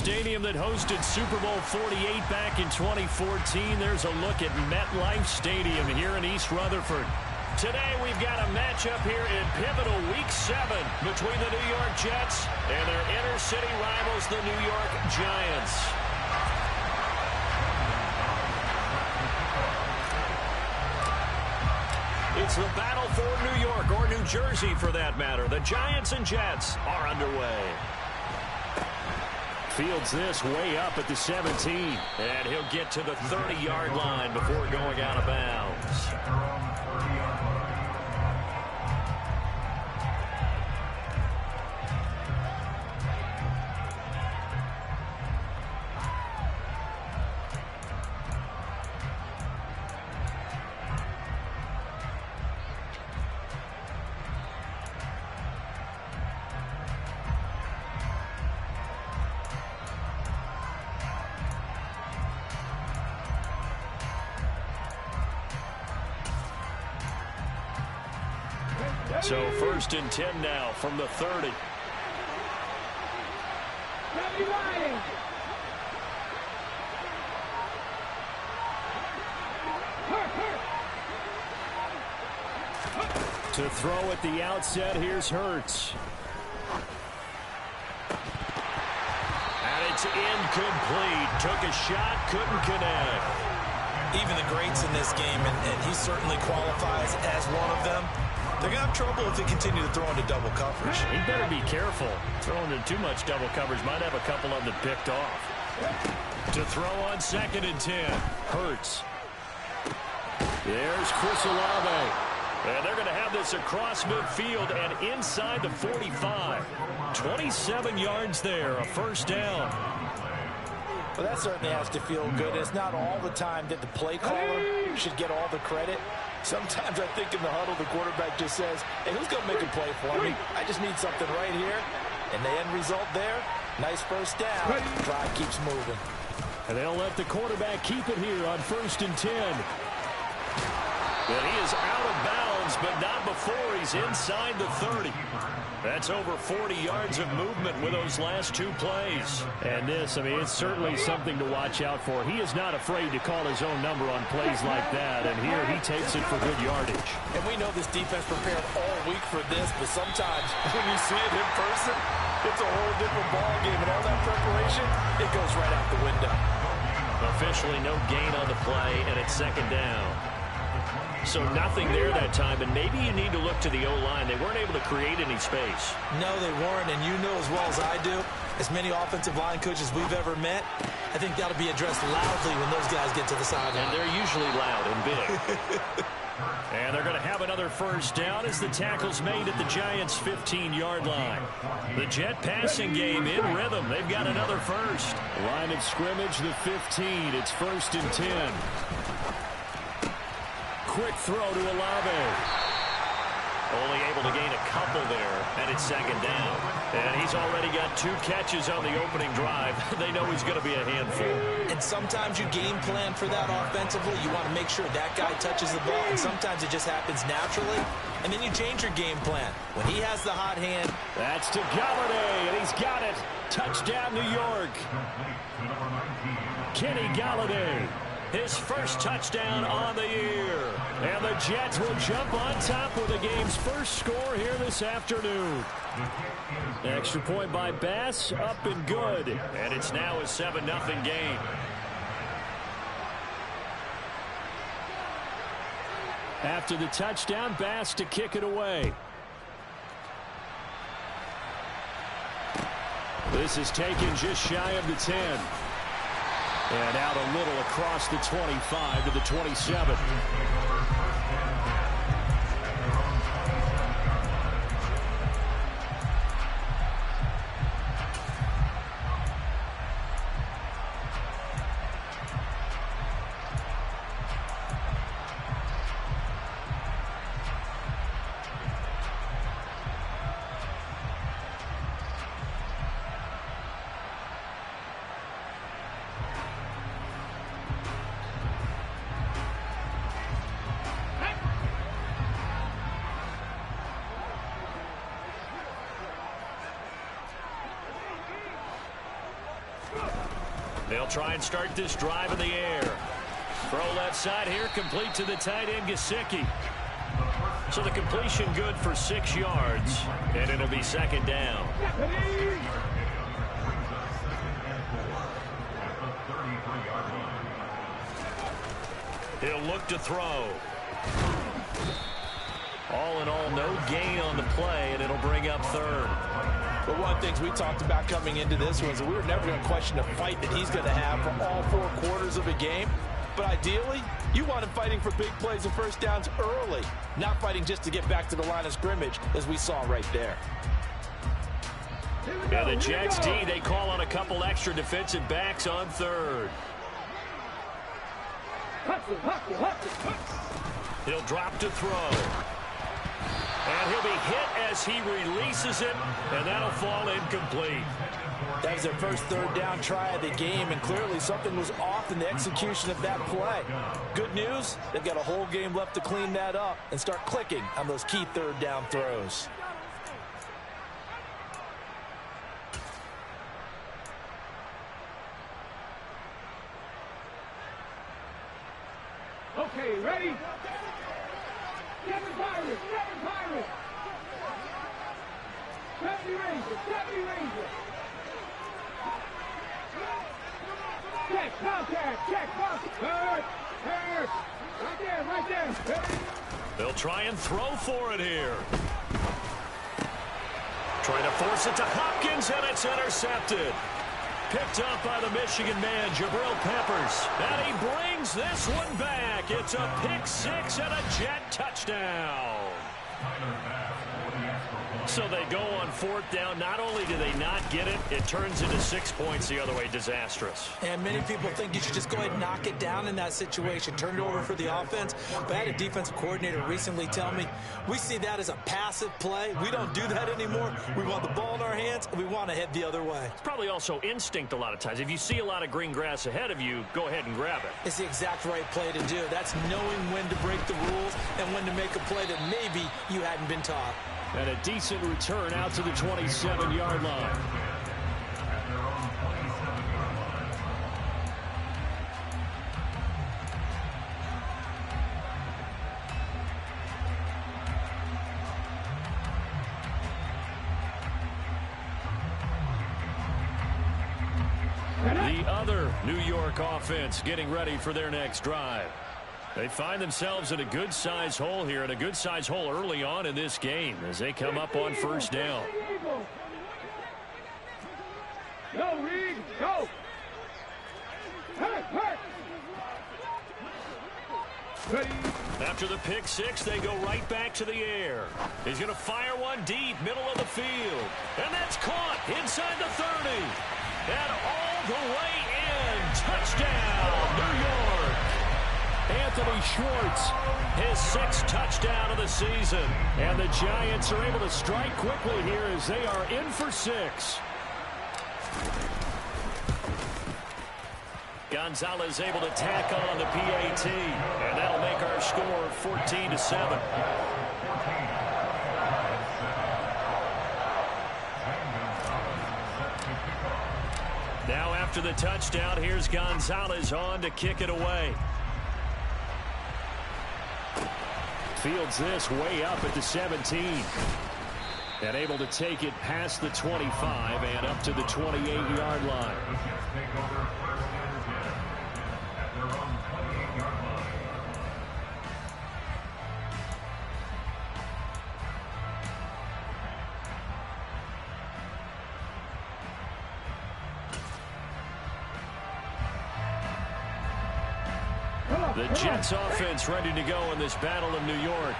stadium that hosted Super Bowl 48 back in 2014. There's a look at MetLife Stadium here in East Rutherford. Today we've got a matchup here in pivotal Week 7 between the New York Jets and their inner-city rivals, the New York Giants. It's the battle for New York, or New Jersey for that matter. The Giants and Jets are underway. Fields this way up at the 17. And he'll get to the 30-yard line before going out of bounds. So 1st and 10 now from the 30. To throw at the outset, here's Hurts. And it's incomplete. Took a shot, couldn't connect. Even the greats in this game, and he certainly qualifies as one of them, they're going to have trouble if they continue to throw into double coverage. He better be careful. Throwing into too much double coverage might have a couple of them picked off. To throw on 2nd and 10. Hurts. There's Chris Olave. And they're going to have this across midfield and inside the 45. 27 yards there, a 1st down. Well, that certainly has to feel good. It's not all the time that the play caller should get all the credit. Sometimes I think in the huddle, the quarterback just says, hey, who's going to make a play for me? I just need something right here. And the end result there, nice 1st down. Drive keeps moving. And they'll let the quarterback keep it here on 1st and 10. And he is out of bounds, but not before he's inside the 30. That's over 40 yards of movement with those last 2 plays. And this, I mean, it's certainly something to watch out for. He is not afraid to call his own number on plays like that. And here he takes it for good yardage. And we know this defense prepared all week for this, but sometimes when you see it in person, it's a whole different ballgame. And all that preparation, it goes right out the window. Officially no gain on the play, and it's 2nd down. So nothing there that time, and maybe you need to look to the O-line. They weren't able to create any space. No, they weren't, and you know as well as I do, as many offensive line coaches we've ever met, I think that'll be addressed loudly when those guys get to the sideline. And they're usually loud and big. And they're going to have another 1st down as the tackle's made at the Giants' 15-yard line. The Jet passing game in rhythm. They've got another 1st. Line of scrimmage, the 15. It's 1st and 10. Quick throw to Olave. Only able to gain a couple there, and it's 2nd down. And he's already got 2 catches on the opening drive. They know he's going to be a handful. And sometimes you game plan for that offensively. You want to make sure that guy touches the ball, and sometimes it just happens naturally. And then you change your game plan. When he has the hot hand. That's to Galladay, and he's got it. Touchdown, New York. Kenny Galladay. His 1st touchdown on the year. And the Jets will jump on top with the game's 1st score here this afternoon. Extra point by Bass, up and good. And it's now a 7-0 game. After the touchdown, Bass to kick it away. This is taken just shy of the 10. And out a little across the 25 to the 27. They'll try and start this drive in the air. Throw left side here, complete to the tight end, Gesicki. So the completion good for 6 yards, and it'll be second down. He'll look to throw. All in all, no gain on the play, and it'll bring up third. But one of the things we talked about coming into this was that we were never going to question the fight that he's going to have for all 4 quarters of a game. But ideally, you want him fighting for big plays and first downs early, not fighting just to get back to the line of scrimmage, as we saw right there. Yeah, the Jets D, they call on a couple extra defensive backs on third. He'll drop to throw. And he'll be hit as he releases it, and that'll fall incomplete. That was their first third down try of the game, and clearly something was off in the execution of that play. Good news, they've got a whole game left to clean that up and start clicking on those key third down throws. Okay, ready? Seven Pirates, seven Pirates. 70 Rangers, 70 Rangers. Check, contact, check, contact. Hurt. Right there, right there. They'll try and throw for it here. Trying to force it to Hopkins, and it's intercepted. Picked up by the Michigan man, Jabril Peppers. And he brings this one back. It's a pick 6 and a Jet touchdown. So they go on 4th down. Not only do they not get it, it turns into 6 points the other way. Disastrous. And many people think you should just go ahead and knock it down in that situation. Turn it over for the offense. But I had a defensive coordinator recently tell me, we see that as a passive play. We don't do that anymore. We want the ball in our hands, and we want to head the other way. It's probably also instinct a lot of times. If you see a lot of green grass ahead of you, go ahead and grab it. It's the exact right play to do. That's knowing when to break the rules and when to make a play that maybe you hadn't been taught. And a decent return out to the 27-yard line. The other New York offense getting ready for their next drive. They find themselves in a good-sized hole here, and a good-sized hole early on in this game as they come up on 1st down. Go, Reed, go. Hurt. Ready. After the pick 6, they go right back to the air. He's going to fire one deep, middle of the field. And that's caught inside the 30. And all the way in. Touchdown, New York. Anthony Schwartz, his 6th touchdown of the season. And the Giants are able to strike quickly here as they are in for 6. Gonzalez able to tack on the PAT. And that'll make our score 14-7. Now after the touchdown, here's Gonzalez on to kick it away. Fields this way up at the 17. And able to take it past the 25 and up to the 28-yard line. The Jets offense ready to go in this battle in New York.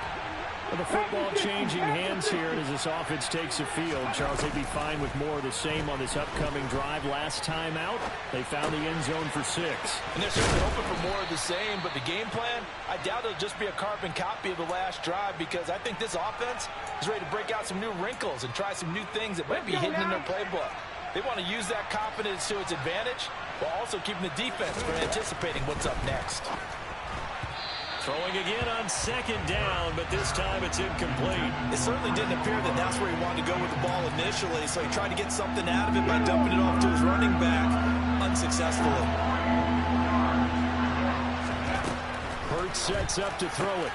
Well, the football changing hands here as this offense takes the field. Charles, they'd be fine with more of the same on this upcoming drive. Last time out, they found the end zone for 6. And they're certainly hoping for more of the same, but the game plan, I doubt it'll just be a carbon copy of the last drive, because I think this offense is ready to break out some new wrinkles and try some new things that might be hidden in their playbook. They want to use that confidence to its advantage while also keeping the defense from anticipating what's up next. Throwing again on 2nd down, but this time it's incomplete. It certainly didn't appear that that's where he wanted to go with the ball initially, so he tried to get something out of it by dumping it off to his running back. unsuccessfully. Hurts sets up to throw it.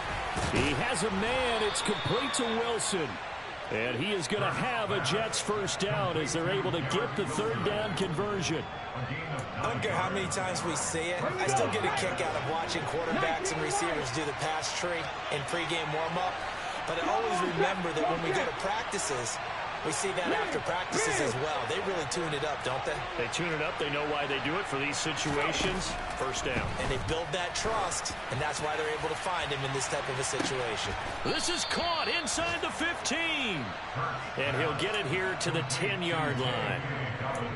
He has a man. It's complete to Wilson. And he is going to have a Jets first down as they're able to get the third down conversion. I don't care how many times we see it. I still get a kick out of watching quarterbacks and receivers do the pass tree in pregame warm-up. But I always remember that when we go to practices, we see that after practices as well. They really tune it up, don't they? They tune it up. They know why they do it for these situations. First down. And they build that trust, and that's why they're able to find him in this type of a situation. This is caught inside the 15. And he'll get it here to the 10-yard line.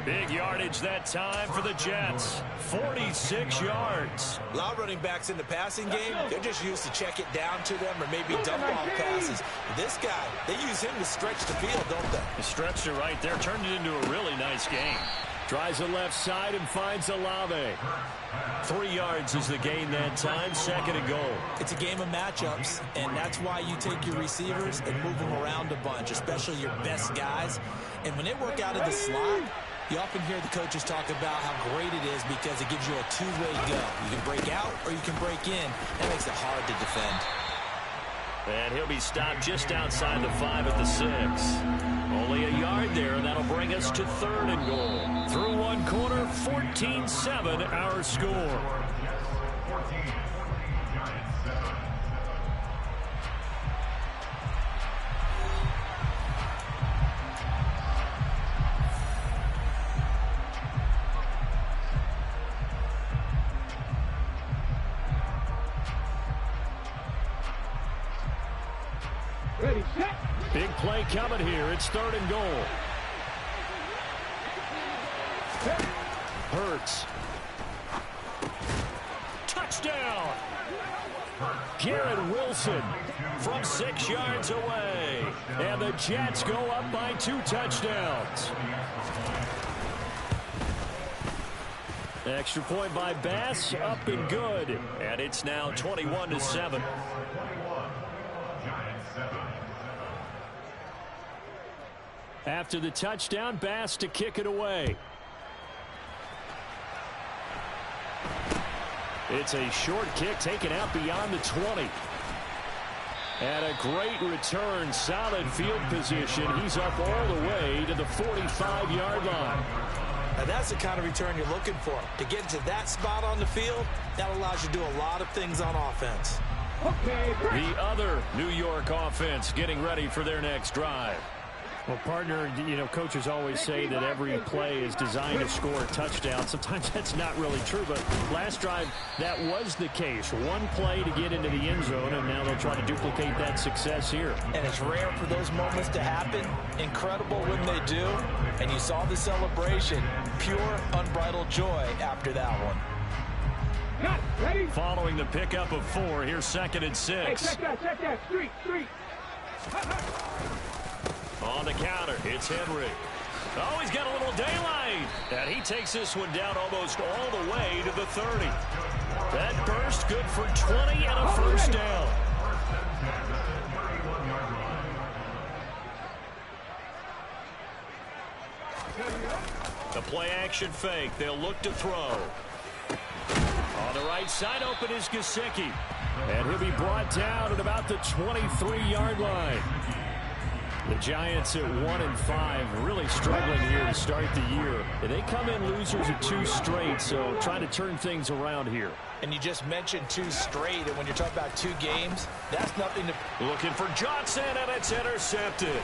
Big yardage that time for the Jets. 46 yards. A lot of running backs in the passing game, they're just used to check it down to them or maybe dump off passes. This guy, they use him to stretch the field, don't they? He stretched it right there, turned it into a really nice game. Tries the left side and finds Olave. 3 yards is the gain that time, second and goal. It's a game of matchups, and that's why you take your receivers and move them around a bunch, especially your best guys. And when they work out of the slot, you often hear the coaches talk about how great it is because it gives you a two-way go. You can break out or you can break in. That makes it hard to defend. And he'll be stopped just outside the 5 at the 6. Only a yard there, and that'll bring us to third and goal. Through one quarter, 14-7 our score. Ready, set. Big play coming here. It's third and goal. Hurts. Touchdown. Garrett Wilson from 6 yards away. And the Jets go up by 2 touchdowns. Extra point by Bass, up and good. And it's now 21-7. After the touchdown, Bass to kick it away. It's a short kick taken out beyond the 20. And a great return, solid field position. He's up all the way to the 45-yard line. Now that's the kind of return you're looking for. To get to that spot on the field, that allows you to do a lot of things on offense. Okay, The other New York offense getting ready for their next drive. Well, partner, you know, coaches always say that every play is designed to score a touchdown. Sometimes that's not really true, but last drive, that was the case. One play to get into the end zone, and now they'll try to duplicate that success here. And it's rare for those moments to happen. Incredible when they do. And you saw the celebration. Pure, unbridled joy after that one. cut, ready. Following the pickup of 4, here's second and 6. Hey, check that, street. On the counter, it's Henry. Oh, he's got a little daylight. And he takes this one down almost all the way to the 30. That burst good for 20 and a first down. The play action fake. They'll look to throw. On the right side, open is Gesicki. And he'll be brought down at about the 23-yard line. The Giants at 1-5, really struggling here to start the year. They come in losers of 2 straight, so trying to turn things around here. And you just mentioned 2 straight, and when you're talking about 2 games, that's nothing to... Looking for Johnson, and it's intercepted.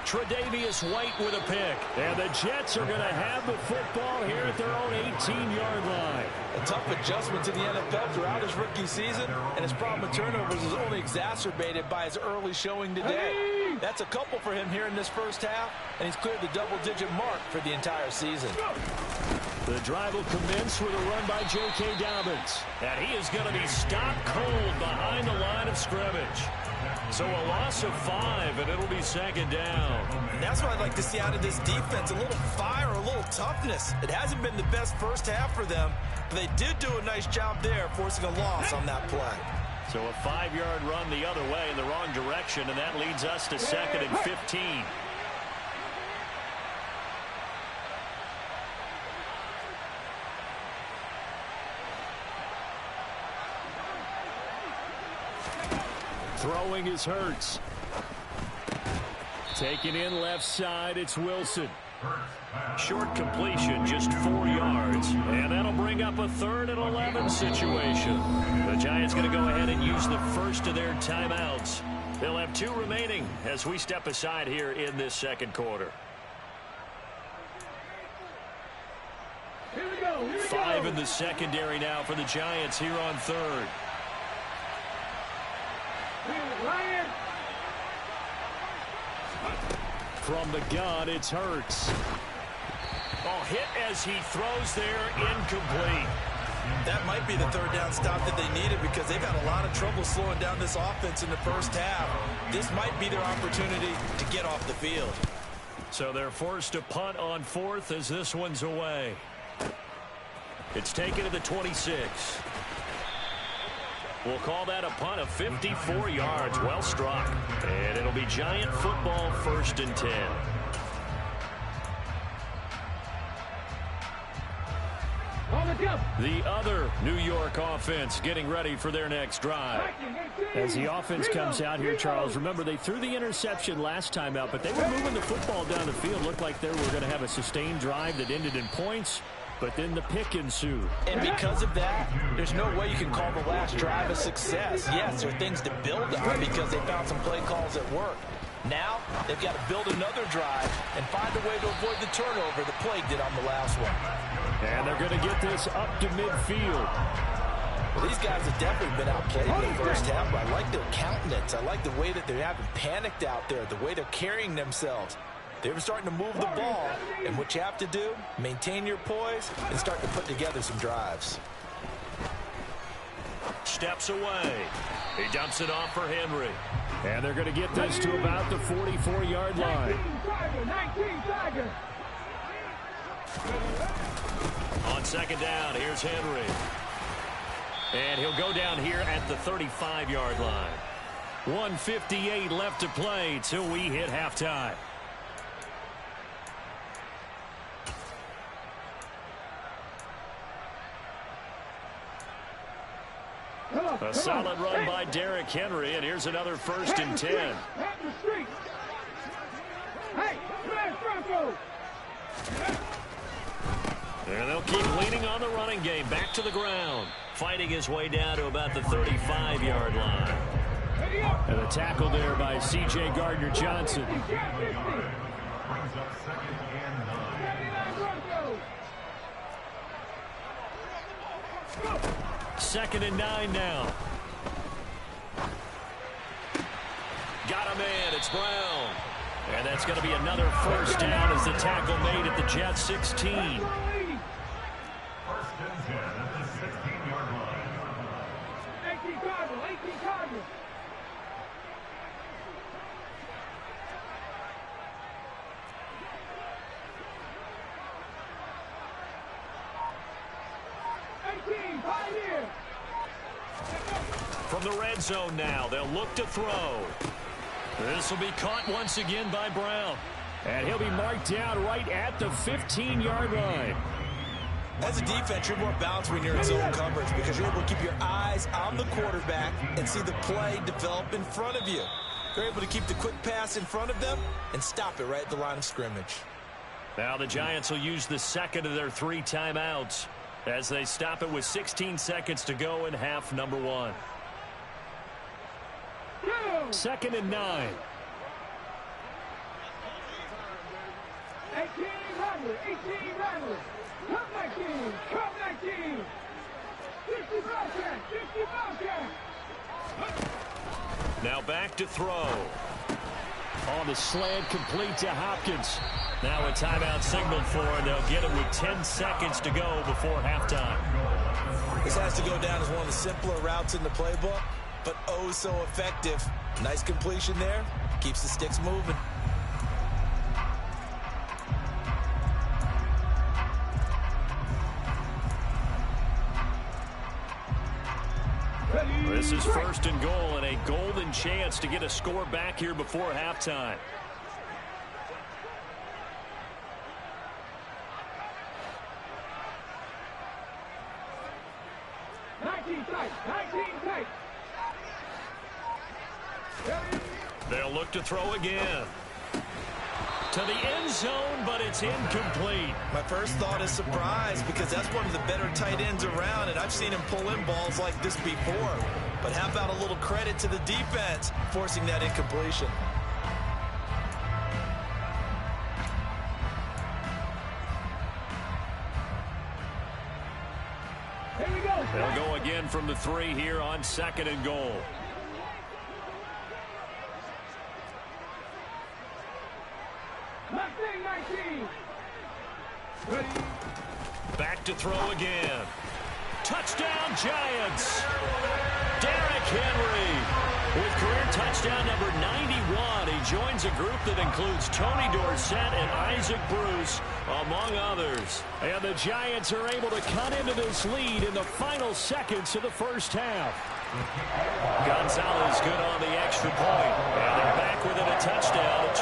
Tre'Davious White with a pick. And the Jets are going to have the football here at their own 18-yard line. A tough adjustment to the NFL throughout his rookie season, and his problem with turnovers is only exacerbated by his early showing today. That's a couple for him here in this first half, and he's cleared the double-digit mark for the entire season. The drive will commence with a run by J.K. Dobbins. And he is going to be stopped cold behind the line of scrimmage. So a loss of 5, and it'll be second down. And that's what I'd like to see out of this defense, a little fire, a little toughness. It hasn't been the best first half for them, but they did do a nice job there, forcing a loss on that play. So a 5-yard run the other way in the wrong direction, and that leads us to second and 15. Throwing is Hurts. Taken in left side, it's Wilson. Short completion, just 4 yards. And that'll bring up a 3rd and 11 situation. The Giants going to go ahead and use the first of their timeouts. They'll have 2 remaining as we step aside here in this second quarter. Here we go. Here we 5 go. in the secondary now for the Giants here on 3rd. Ryan. From the gun, it's Hurts. Oh, hit as he throws there, incomplete. That might be the 3rd down stop that they needed because they've had a lot of trouble slowing down this offense in the first half. This might be their opportunity to get off the field. So they're forced to punt on 4th as this one's away. It's taken to the 26. We'll call that a punt of 54 yards. Well struck. And it'll be Giant football, 1st and 10. On the jump. The other New York offense getting ready for their next drive. As the offense comes out here, Charles, remember they threw the interception last time out, but they were moving the football down the field. Looked like they were going to have a sustained drive that ended in points, but then the pick ensued. And because of that, there's no way you can call the last drive a success. Yes, there are things to build on because they found some play calls that work. Now, they've got to build another drive and find a way to avoid the turnover the plague did on the last one. And they're going to get this up to midfield. Well, these guys have definitely been outplayed in the first half, but I like their countenance. I like the way that they haven't panicked out there, the way they're carrying themselves. They're starting to move the ball, and what you have to do, maintain your poise and start to put together some drives. Steps away. He dumps it off for Henry. And they're going to get this to about the 44-yard line. 19 Tiger. On 2nd down, here's Henry. And he'll go down here at the 35-yard line. 1:58 left to play till we hit halftime. A solid run by Derrick Henry, and here's another 1st and 10. Hey, Bronco. And they'll keep leaning on the running game. Back to the ground. Fighting his way down to about the 35-yard line. And a tackle there by C.J. Gardner-Johnson. 2nd and 9 now. Got him in. It's Brown. And that's going to be another 1st down as the tackle made at the Jets 16. 18 Cardinals. From the red zone now, they'll look to throw. This will be caught once again by Brown. And he'll be marked down right at the 15-yard line. As a defense, you're more balanced when you're in zone coverage because you're able to keep your eyes on the quarterback and see the play develop in front of you. You're able to keep the quick pass in front of them and stop it right at the line of scrimmage. Now the Giants will use the 2nd of their 3 timeouts as they stop it with 16 seconds to go in half number 1. 2nd and 9. 18 Rattler. Come back in. 60 Bobcat. Now back to throw. On the slant, complete to Hopkins. Now a timeout signaled for, and they'll get it with 10 seconds to go before halftime. This has to go down as one of the simpler routes in the playbook, but oh so effective. Nice completion there. Keeps the sticks moving. This is 1st and goal and a golden chance to get a score back here before halftime. They'll look to throw again. To the end zone, but it's incomplete. My first thought is surprise, because that's one of the better tight ends around, and I've seen him pull in balls like this before. But how about a little credit to the defense forcing that incompletion? Here we go. They'll go again from the 3 here on 2nd and goal. Mustang 19. Ready. Back to throw again. Touchdown, Giants. Derrick Henry with career touchdown number 91. He joins a group that includes Tony Dorsett and Isaac Bruce, among others. And the Giants are able to cut into this lead in the final seconds of the first half. Gonzalez good on the extra point. And they're back within a touchdown at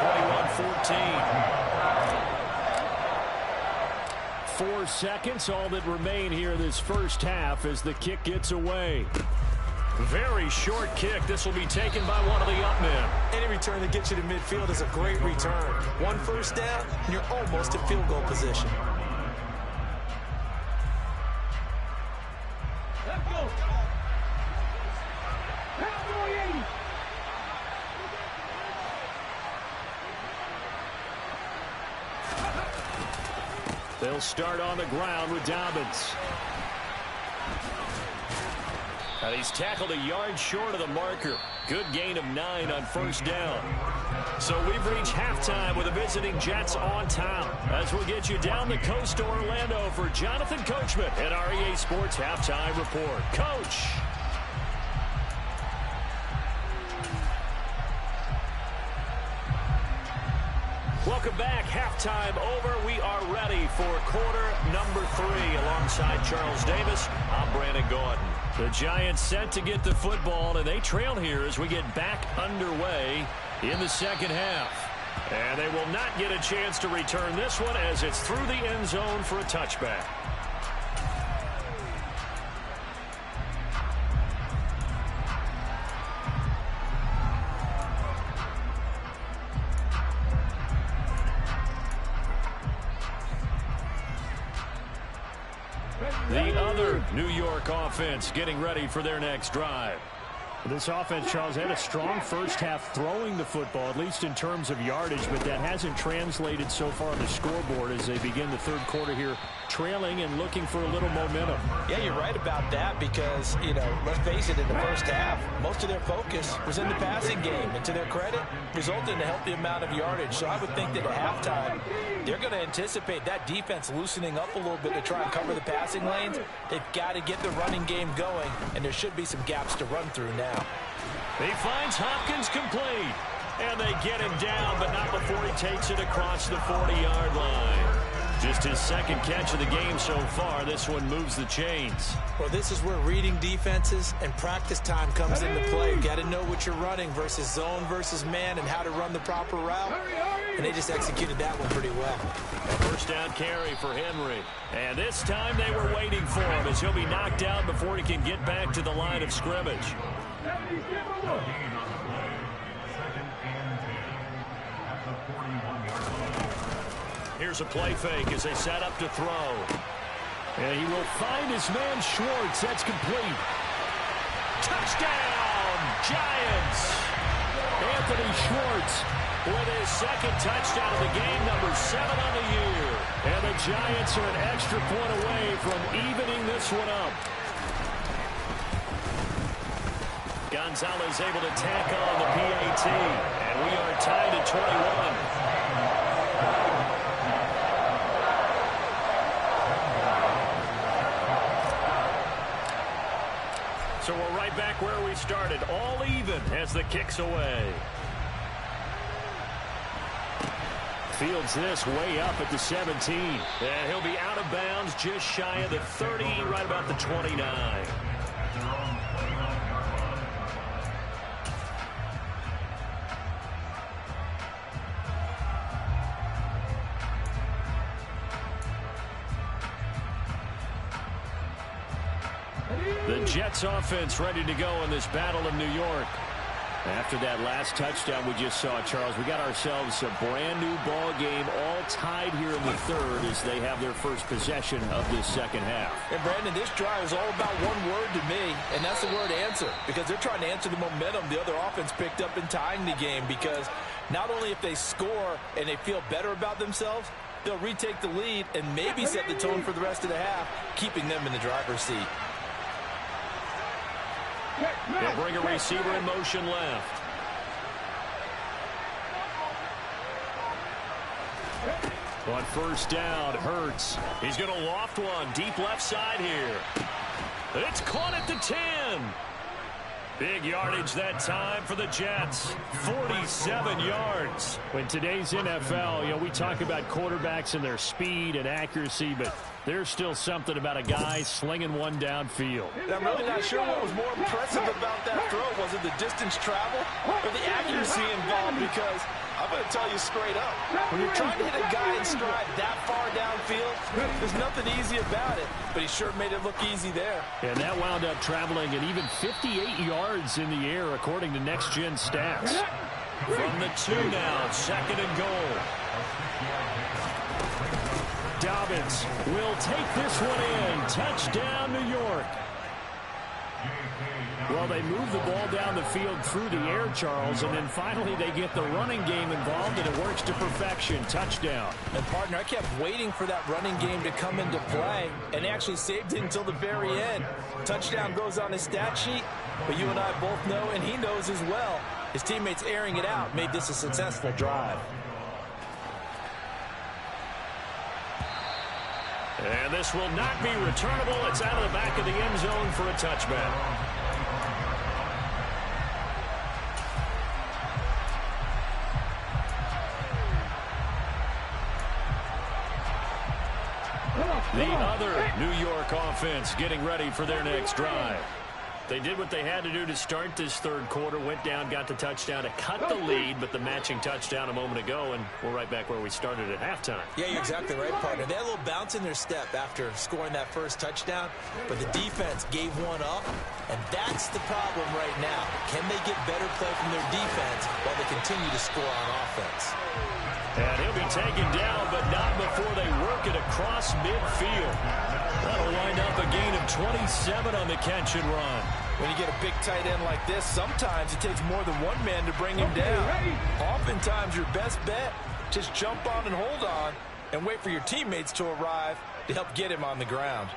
21-14. 4 seconds, all that remain here this first half as the kick gets away. Very short kick. This will be taken by one of the up men. Any return that gets you to midfield is a great return. 1 first down, and you're almost in field goal position. Let's go. Cowboy 80. They'll start on the ground with Dobbins. And he's tackled a yard short of the marker. Good gain of 9 on first down. So we've reached halftime with the visiting Jets on top. As we'll get you down the coast to Orlando for Jonathan Coachman at our EA Sports Halftime Report. Coach. Welcome back. Halftime over. We are ready for quarter number 3. Alongside Charles Davis, I'm Brandon Gordon. The Giants set to get the football, and they trail here as we get back underway in the second half. And they will not get a chance to return this one as it's through the end zone for a touchback. The other New York offense getting ready for their next drive. This offense, Charles, had a strong first half throwing the football, at least in terms of yardage, but that hasn't translated so far on the scoreboard as they begin the third quarter here, trailing and looking for a little momentum. Yeah, you're right about that because, let's face it, in the first half, most of their focus was in the passing game. And to their credit, resulted in a healthy amount of yardage. So I would think that at halftime, they're going to anticipate that defense loosening up a little bit to try and cover the passing lanes. They've got to get the running game going, and there should be some gaps to run through now. He finds Hopkins complete. And they get him down, but not before he takes it across the 40-yard line. Just his second catch of the game so far. This one moves the chains. Well, this is where reading defenses and practice time comes into play. You got to know what you're running versus zone versus man and how to run the proper route. And they just executed that one pretty well. A first down carry for Henry. And this time they were waiting for him as he'll be knocked out before he can get back to the line of scrimmage. Here's a play fake as they set up to throw. And he will find his man Schwartz. That's complete. Touchdown, Giants! Anthony Schwartz with his second touchdown of the game, number 7 on the year. And the Giants are an extra point away from evening this one up. Gonzalez able to tack on the PAT. And we are tied at 21. So we're right back where we started, all even as the kick's away. Fields this way up at the 17. And he'll be out of bounds just shy of the 30, right about the 29. The Jets offense ready to go in this battle of New York. After that last touchdown we just saw, Charles, we got ourselves a brand new ball game, all tied here in the third as they have their first possession of this second half. And Brandon, this drive is all about one word to me, and that's the word answer, because they're trying to answer the momentum the other offense picked up in tying the game, because not only if they score and they feel better about themselves, they'll retake the lead and maybe set the tone for the rest of the half, keeping them in the driver's seat. They'll bring a receiver in motion left. On first down, Hurts. He's going to loft one deep left side here. It's caught at the 10. Big yardage that time for the Jets. 47 yards. In today's NFL, we talk about quarterbacks and their speed and accuracy, but there's still something about a guy slinging one downfield. I'm really not sure what was more impressive about that throw. Was it the distance travel or the accuracy involved? Because I'm going to tell you straight up, when you're trying to hit a guy in stride that far downfield, there's nothing easy about it. But he sure made it look easy there. And that wound up traveling at even 58 yards in the air, according to Next Gen Stats. From the 2 now, second and goal. Dobbins will take this one in. Touchdown, New York. Well, they move the ball down the field through the air, Charles, and then finally they get the running game involved, and it works to perfection. Touchdown. And, partner, I kept waiting for that running game to come into play, and they actually saved it until the very end. Touchdown goes on his stat sheet, but you and I both know, and he knows as well, his teammates airing it out made this a successful drive. And this will not be returnable. It's out of the back of the end zone for a touchback. The other New York offense getting ready for their next drive. They did what they had to do to start this third quarter, went down, got the touchdown to cut the lead, but the matching touchdown a moment ago, and we're right back where we started at halftime. Yeah, you're exactly right, partner. They had a little bounce in their step after scoring that first touchdown, but the defense gave one up, and that's the problem right now. Can they get better play from their defense while they continue to score on offense? And he'll be taken down, but not before they work it across midfield. That'll wind up a gain of 27 on the catch and run. When you get a big tight end like this, sometimes it takes more than one man to bring him down. Oftentimes, your best bet, just jump on and hold on and wait for your teammates to arrive to help get him on the ground.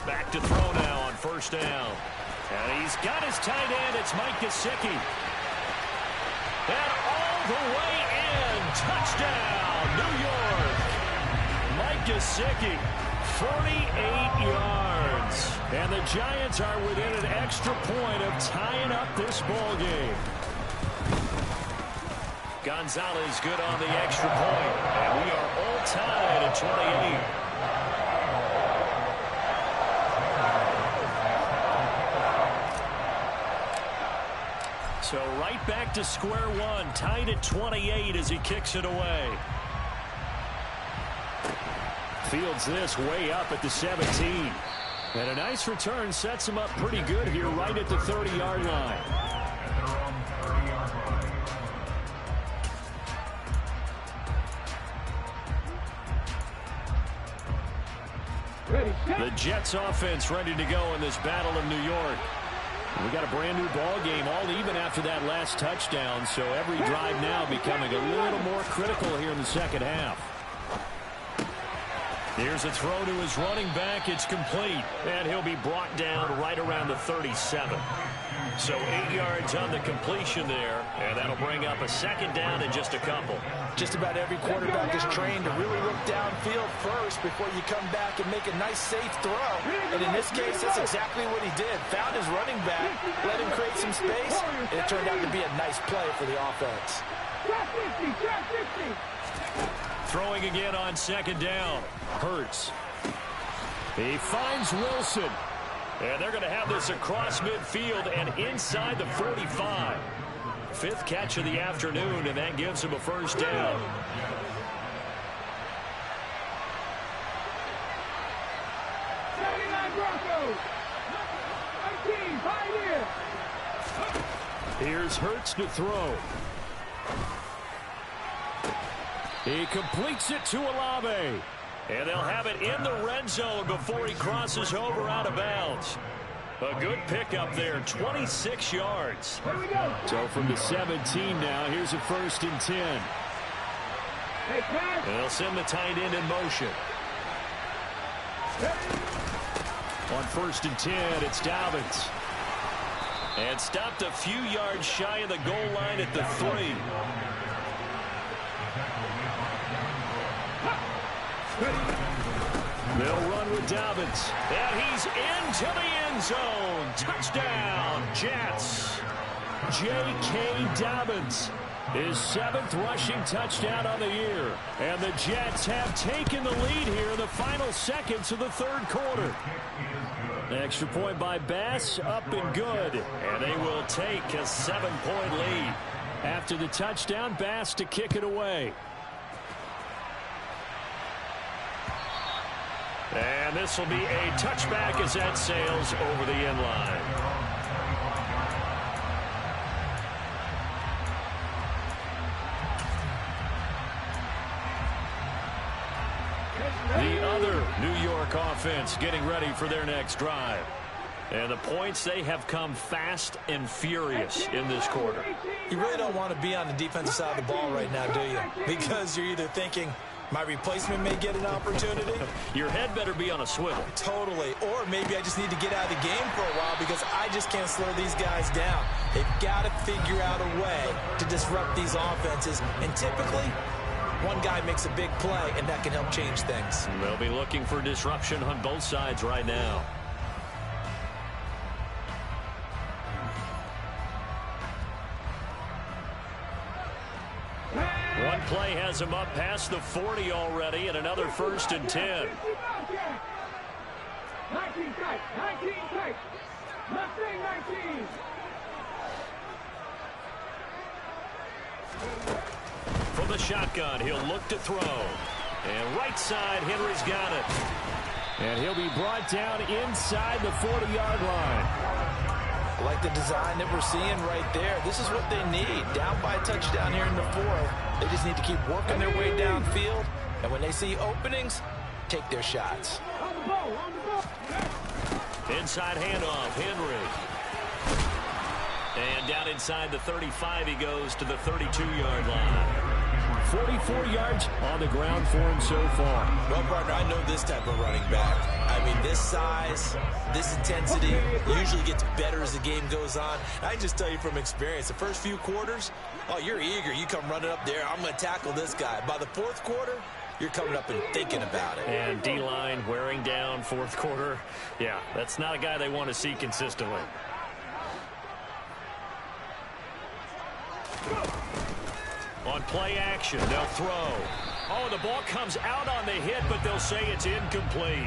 Back to throw now on first down. And he's got his tight end. It's Mike Gesicki. And all the way in. Touchdown, New York. Mike Gesicki, 48 yards. And the Giants are within an extra point of tying up this ball game. Gonzalez good on the extra point. And we are all tied at 28. So right back to square one, tied at 28 as he kicks it away. Fields this way up at the 17. And a nice return sets him up pretty good here right at the 30-yard line. The Jets offense ready to go in this battle of New York. We got a brand new ball game, all even after that last touchdown, so every drive now becoming a little more critical here in the second half. Here's a throw to his running back. It's complete, and he'll be brought down right around the 37. So 8 yards on the completion there, and that'll bring up a second down in just a couple. Just about every quarterback is trained to really look downfield first before you come back and make a nice, safe throw. And in this case, that's exactly what he did. Found his running back, let him create some space, and it turned out to be a nice play for the offense. Throwing again on second down. Hurts. He finds Wilson. And they're going to have this across midfield and inside the 45. Fifth catch of the afternoon, and that gives him a first down. Broncos. Here's Hurts to throw. He completes it to Olave. And they'll have it in the red zone before he crosses over out of bounds. A good pickup there, 26 yards. So from the 17 now, here's a 1st and 10. And they'll send the tight end in motion. On 1st and 10, it's Dobbins. And stopped a few yards shy of the goal line at the 3. They'll run with Dobbins. And he's into the end zone. Touchdown, Jets. J.K. Dobbins, his 7th rushing touchdown on the year. And the Jets have taken the lead here in the final seconds of the 3rd quarter. An extra point by Bass, up and good. And they will take a 7-point lead. After the touchdown, Bass to kick it away. And this will be a touchback as that sails over the end line. The other New York offense getting ready for their next drive. And the points, they have come fast and furious in this quarter. You really don't want to be on the defensive side of the ball right now, do you? Because you're either thinking, my replacement may get an opportunity. Your head better be on a swivel. Totally. Or maybe I just need to get out of the game for a while because I just can't slow these guys down. They've got to figure out a way to disrupt these offenses. And typically, one guy makes a big play, and that can help change things. They'll be looking for disruption on both sides right now. One play has him up past the 40 already, and another 1st and 10. 19 tight. Mustang 19. From the shotgun, he'll look to throw. And right side, Henry's got it. And he'll be brought down inside the 40-yard line. I like the design that we're seeing right there. This is what they need. Down by a touchdown here in the 4th. They just need to keep working their way downfield. And when they see openings, take their shots. Inside handoff, Henry. And down inside the 35, he goes to the 32-yard line. 44 yards on the ground for him so far. Well, partner, I know this type of running back. I mean, this size, this intensity usually gets better as the game goes on. I can just tell you from experience, the first few quarters, oh, you're eager. You come running up there, I'm going to tackle this guy. By the 4th quarter, you're coming up and thinking about it. And D-line wearing down 4th quarter. Yeah, that's not a guy they want to see consistently. On play action, they'll throw. Oh, the ball comes out on the hit, but they'll say it's incomplete.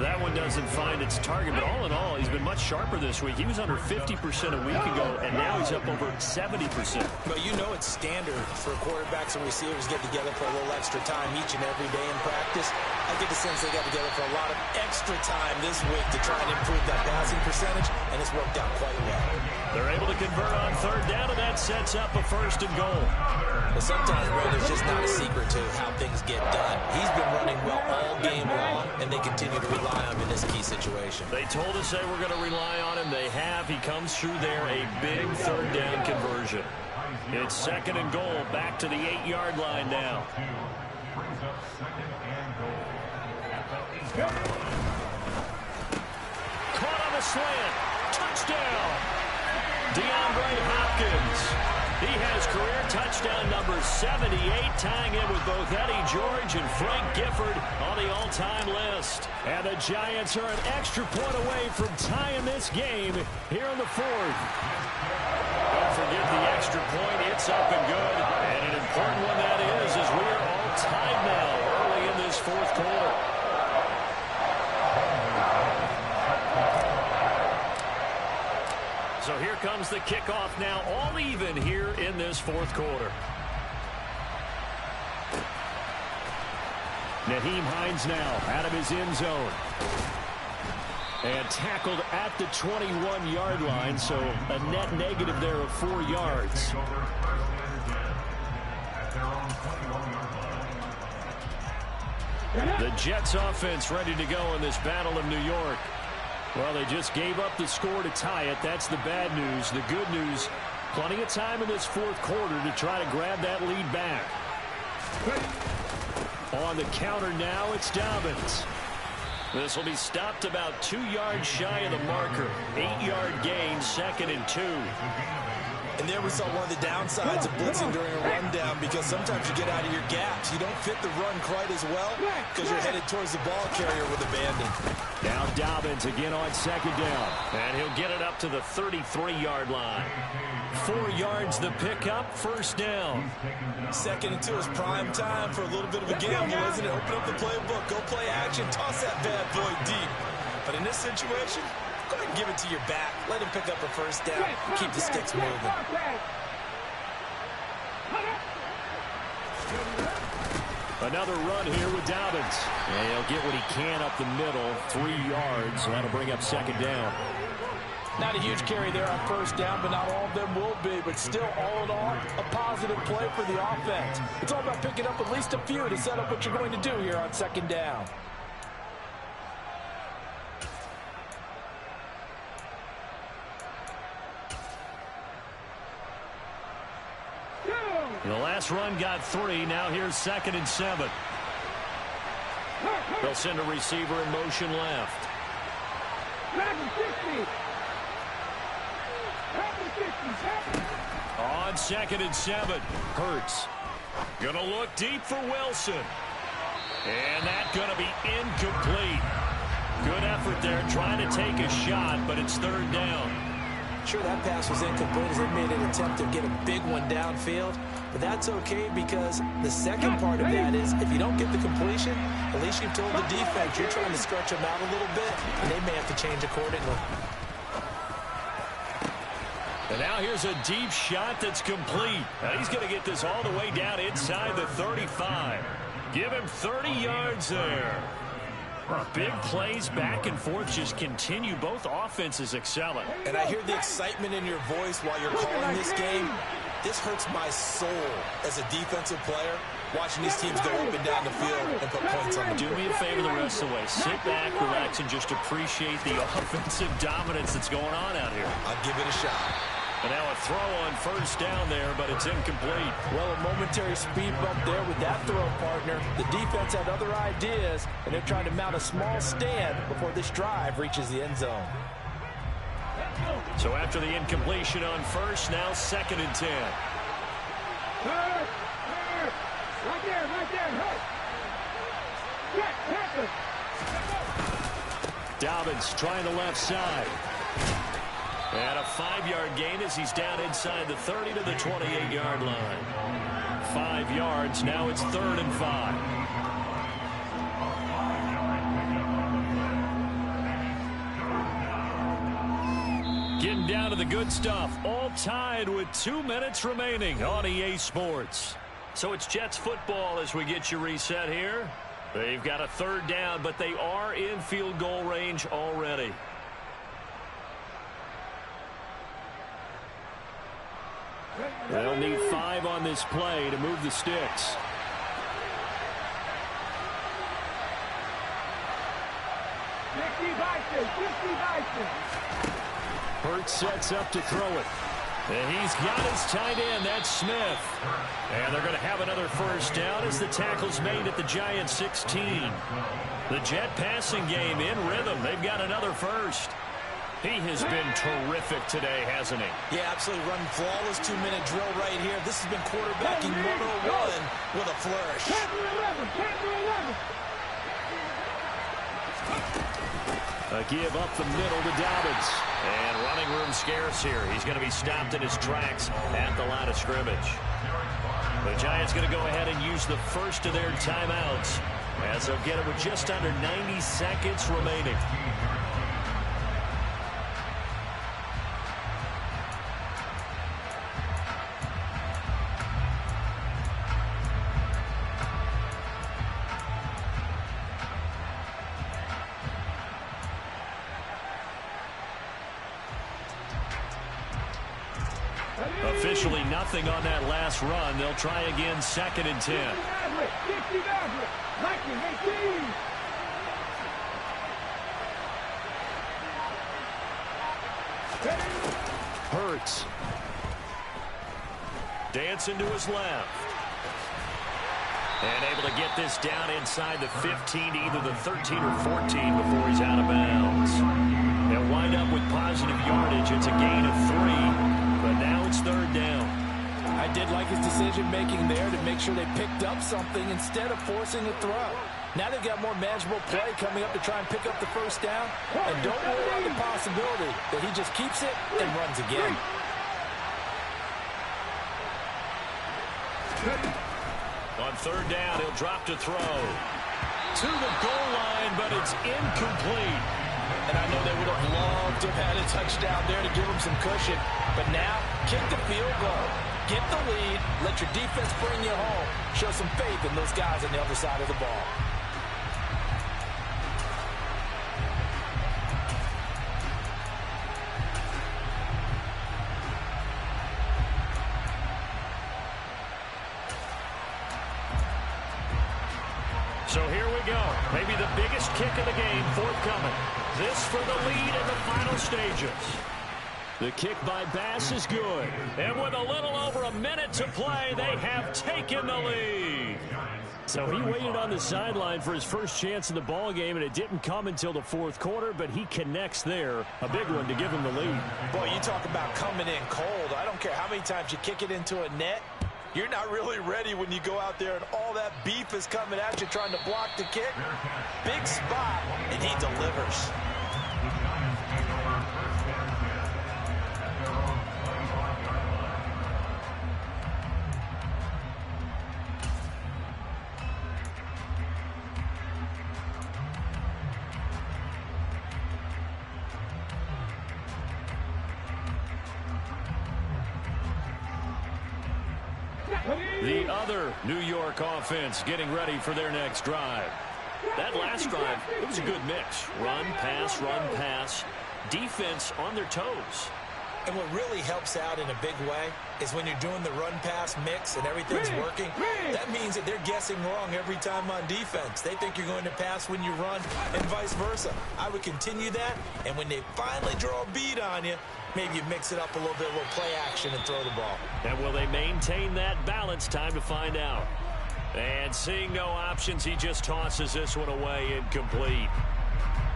That one doesn't find its target, but all in all, he's been much sharper this week. He was under 50% a week ago, and now he's up over 70%. But you know it's standard for quarterbacks and receivers get together for a little extra time each and every day in practice. I get the sense they got together for a lot of extra time this week to try and improve that passing percentage, and it's worked out quite well. They're able to convert on 3rd down, and that sets up a 1st and goal. But sometimes, Brad, there's just not a secret to how things get done. He's been running well all game long, and they continue to rely on him in this key situation. They told us they were going to rely on him. They have. He comes through there, a big 3rd down conversion. It's 2nd and goal, back to the 8-yard line now. Caught on the slant. Touchdown. DeAndre Hopkins. He has career touchdown number 78, tying in with both Eddie George and Frank Gifford on the all-time list. And the Giants are an extra point away from tying this game here in the 4th. Don't forget the extra point. It's up and good. And an important one that is, as we are all tied now early in this 4th quarter. So here comes the kickoff now, all even here in this 4th quarter. Nyheim Hines now out of his end zone. And tackled at the 21-yard line, so a net negative there of 4 yards. The Jets offense ready to go in this Battle of New York. Well, they just gave up the score to tie it. That's the bad news. The good news, plenty of time in this fourth quarter to try to grab that lead back. On the counter now, it's Dobbins. This will be stopped about 2 yards shy of the marker. 8-yard gain, 2nd and 2. And there we saw one of the downsides of blitzing during a rundown, because sometimes you get out of your gaps. You don't fit the run quite as well because you're headed towards the ball carrier with abandon. Now Dobbins again on 2nd down. And he'll get it up to the 33-yard line. 4 yards the pickup, 1st down. 2nd and 2 is prime time for a little bit of a gamble, isn't it? Open up the playbook, go play action, toss that bad boy deep. But in this situation, go ahead and give it to your back. Let him pick up a 1st down. Keep the sticks moving. Another run here with Dobbins. And he'll get what he can up the middle. 3 yards. So that'll bring up 2nd down. Not a huge carry there on 1st down, but not all of them will be. But still, all in all, a positive play for the offense. It's all about picking up at least a few to set up what you're going to do here on 2nd down. The last run got 3. Now here's 2nd and 7. They'll send a receiver in motion left. On 2nd and 7. Hurts. Gonna look deep for Wilson. And that's gonna be incomplete. Good effort there trying to take a shot, but it's 3rd down. Sure, that pass was incomplete as they made an attempt to get a big one downfield. But that's okay, because the second part of that is if you don't get the completion, at least you've told the defense you're trying to stretch them out a little bit, and they may have to change accordingly. And now here's a deep shot that's complete. Now he's going to get this all the way down inside the 35. Give him 30 yards there. Big plays back and forth just continue. Both offenses excelling. And I hear the excitement in your voice while you're calling this game. This hurts my soul as a defensive player, watching these teams go up and down the field and put points on the board. Do me a favor the rest of the way. Sit back, relax, and just appreciate the offensive dominance that's going on out here. I'll give it a shot. And now a throw on 1st down there, but it's incomplete. Well, a momentary speed bump there with that throw, partner. The defense had other ideas, and they're trying to mount a small stand before this drive reaches the end zone. So after the incompletion on 1st, now 2nd and 10. Right there, Dobbins trying the left side. And a 5-yard gain as he's down inside the 30 to the 28-yard line. 5 yards. Now it's 3rd and 5. Getting down to the good stuff. All tied with 2 minutes remaining on EA Sports. So it's Jets football as we get you reset here. They've got a 3rd down, but they are in field goal range already. They'll need 5 on this play to move the sticks. Hurts sets up to throw it. And he's got his tight end. That's Smith. And they're going to have another 1st down as the tackle's made at the Giants 16. The Jet passing game in rhythm. They've got another 1st. He has been terrific today, hasn't he? Yeah, absolutely. Running flawless 2-minute drill right here. This has been quarterbacking 101 with a flourish. A give up the middle to Dobbins. And running room scarce here. He's going to be stopped in his tracks at the line of scrimmage. The Giants going to go ahead and use the 1st of their timeouts as they'll get it with just under 90 seconds remaining. Officially nothing on that last run. They'll try again, 2nd and 10. Hurts. Dancing to his left. And able to get this down inside the 15 to either the 13 or 14 before he's out of bounds. They'll wind up with positive yardage. It's a gain of 3, but now it's 3rd down. I did like his decision-making there to make sure they picked up something instead of forcing a throw. Now they've got more manageable play coming up to try and pick up the 1st down. And don't rule out the possibility that he just keeps it and runs again. On 3rd down, he'll drop to throw. To the goal line, but it's incomplete. And I know they would have loved to have had a touchdown there to give them some cushion. But now, kick the field goal. Get the lead. Let your defense bring you home. Show some faith in those guys on the other side of the ball. So here we go. Maybe the biggest kick of the game forthcoming. This for the lead in the final stages. The kick by Bass is good. And with a little over a minute to play, they have taken the lead. So he waited on the sideline for his first chance in the ball game, and it didn't come until the 4th quarter, but he connects there. A big one to give him the lead. Boy, you talk about coming in cold. I don't care how many times you kick it into a net. You're not really ready when you go out there and all that beef is coming at you trying to block the kick. Big spot, and he delivers. The other New York offense getting ready for their next drive. That last drive, it was a good mix. Run, pass, defense on their toes. And what really helps out in a big way is when you're doing the run-pass mix and everything's working, that means that they're guessing wrong every time on defense. They think you're going to pass when you run and vice versa. I would continue that, and when they finally draw a beat on you, maybe you mix it up a little bit, a little play action and throw the ball. And will they maintain that balance? Time to find out. And seeing no options, he just tosses this one away, incomplete.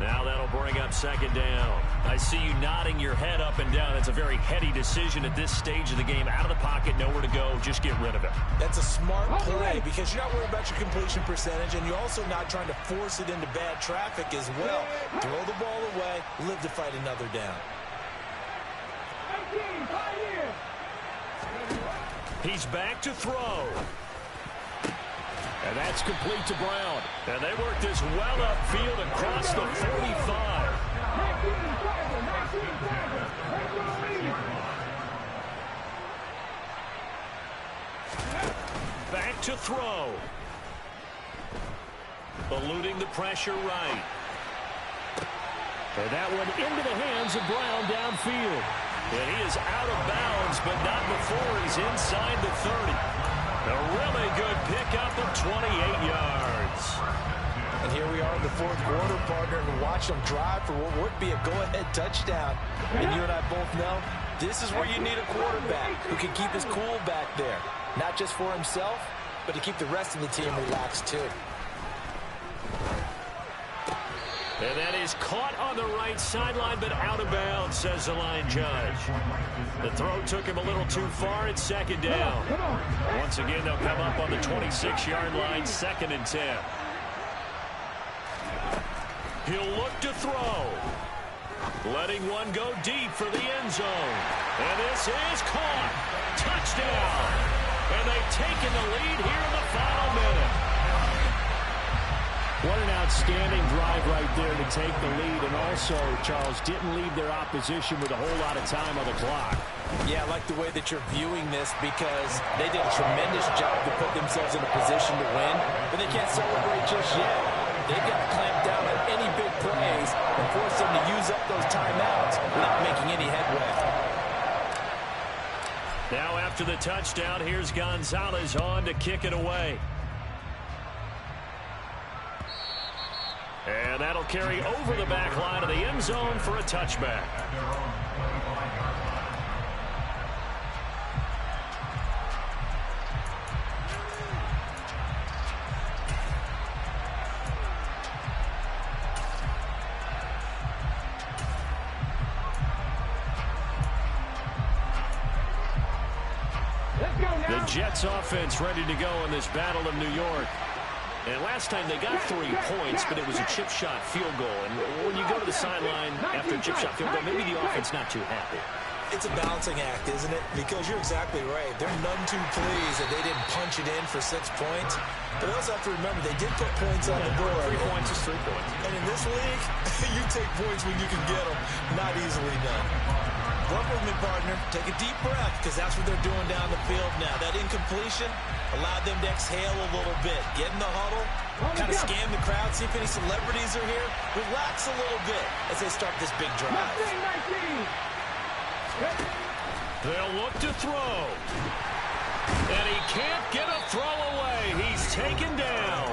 Now that'll bring up 2nd down. I see you nodding your head up and down. That's a very heady decision at this stage of the game. Out of the pocket, nowhere to go. Just get rid of it. That's a smart play because you're not worried about your completion percentage, and you're also not trying to force it into bad traffic as well. Throw the ball away, live to fight another down. He's back to throw. And that's complete to Brown. And they work this well upfield across the 45. Back to throw. Eluding the pressure right. And that one into the hands of Brown downfield. And he is out of bounds, but not before he's inside the 30. A really good pickup of 28 yards. And here we are in the 4th quarter, partner, and watch them drive for what would be a go-ahead touchdown. And you and I both know this is where you need a quarterback who can keep his cool back there. Not just for himself, but to keep the rest of the team relaxed too. And that is caught on the right sideline, but out of bounds, says the line judge. The throw took him a little too far. It's 2nd down. Once again, they'll come up on the 26-yard line, 2nd and 10. He'll look to throw. Letting one go deep for the end zone. And this is caught. Touchdown. And they've taken the lead here in the final minute. What an outstanding drive right there to take the lead. And also, Charles, didn't leave their opposition with a whole lot of time on the clock. Yeah, I like the way that you're viewing this because they did a tremendous job to put themselves in a position to win, but they can't celebrate just yet. They've got to clamp down on any big plays and force them to use up those timeouts without making any headway. Now after the touchdown, here's Gonzalez on to kick it away. And that'll carry over the back line of the end zone for a touchback. The Jets offense ready to go in this Battle of New York. And last time they got 3 points, but it was a chip shot field goal. And when you go to the sideline after a chip shot field goal, maybe the offense not too happy. It's a balancing act, isn't it? Because you're exactly right. They're none too pleased that they didn't punch it in for 6 points. But they also have to remember they did put points on the board. 3 points is 3 points. And in this league, you take points when you can get them. Not easily done. Work with me, partner. Take a deep breath, because that's what they're doing down the field now. That incompletion allowed them to exhale a little bit. Get in the huddle, kind of scan the crowd, see if any celebrities are here. Relax a little bit as they start this big drive. They'll look to throw. And he can't get a throw away. He's taken down.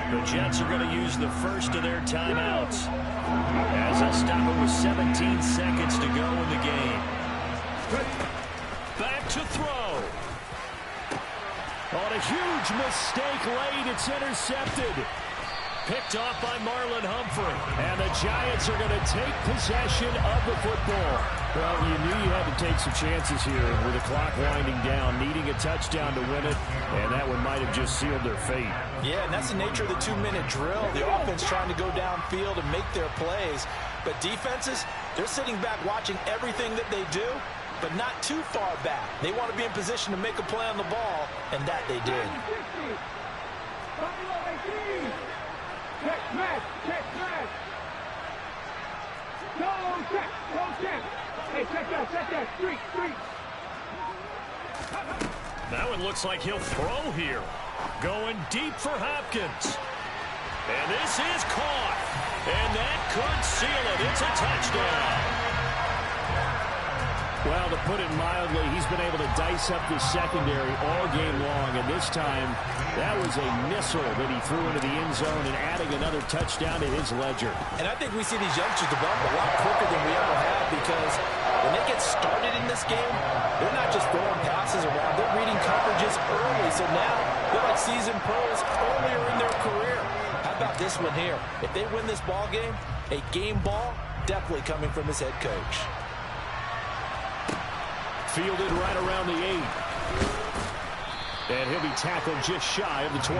The Jets are going to use the first of their timeouts as they'll stop it with 17 seconds to go in the game. Back to throw. On a huge mistake late, it's intercepted. Picked off by Marlon Humphrey. And the Giants are going to take possession of the football. Well, you knew you had to take some chances here with the clock winding down, needing a touchdown to win it, and that one might have just sealed their fate. Yeah, and that's the nature of the 2-minute drill. The offense trying to go downfield and make their plays. But defenses, they're sitting back watching everything that they do, but not too far back. They want to be in position to make a play on the ball, and that they did. Check, smash, check, smash. No, check, no, check. Hey, check that, street. Now it looks like he'll throw here. Going deep for Hopkins. And this is caught. And that could seal it. It's a touchdown. Well, to put it mildly, he's been able to dice up the secondary all game long, and this time that was a missile that he threw into the end zone and adding another touchdown to his ledger. And I think we see these youngsters develop a lot quicker than we ever have, because when they get started in this game, they're not just throwing passes around, they're reading coverages early, so now they're like seasoned pros earlier in their career. How about this one here? If they win this ball game, a game ball definitely coming from his head coach. Fielded right around the 8. And he'll be tackled just shy of the 25.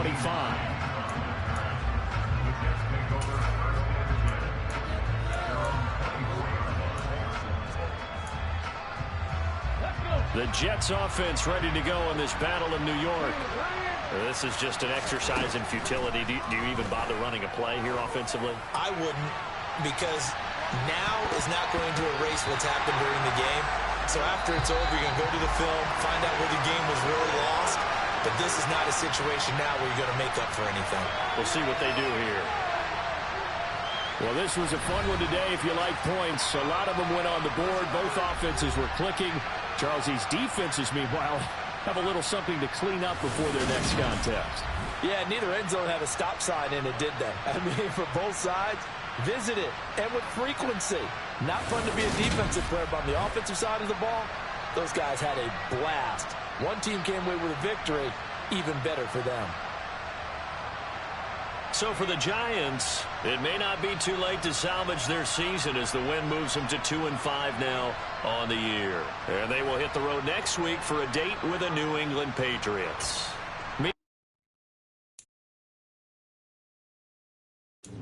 The Jets offense ready to go in this Battle of New York. This is just an exercise in futility. Do you even bother running a play here offensively? I wouldn't, because now is not going to erase what's happened during the game. So after it's over, you're going to go to the film, find out where the game was really lost. But this is not a situation now where you're going to make up for anything. We'll see what they do here. Well, this was a fun one today if you like points. A lot of them went on the board. Both offenses were clicking. Charles, these defenses, meanwhile, have a little something to clean up before their next contest. Yeah, neither end zone had a stop sign in it, did they? I mean, for both sides, visit it, and with frequency. Not fun to be a defensive player, but on the offensive side of the ball, those guys had a blast. One team came away with a victory, even better for them. So for the Giants, it may not be too late to salvage their season as the win moves them to 2-5 now on the year. And they will hit the road next week for a date with the New England Patriots.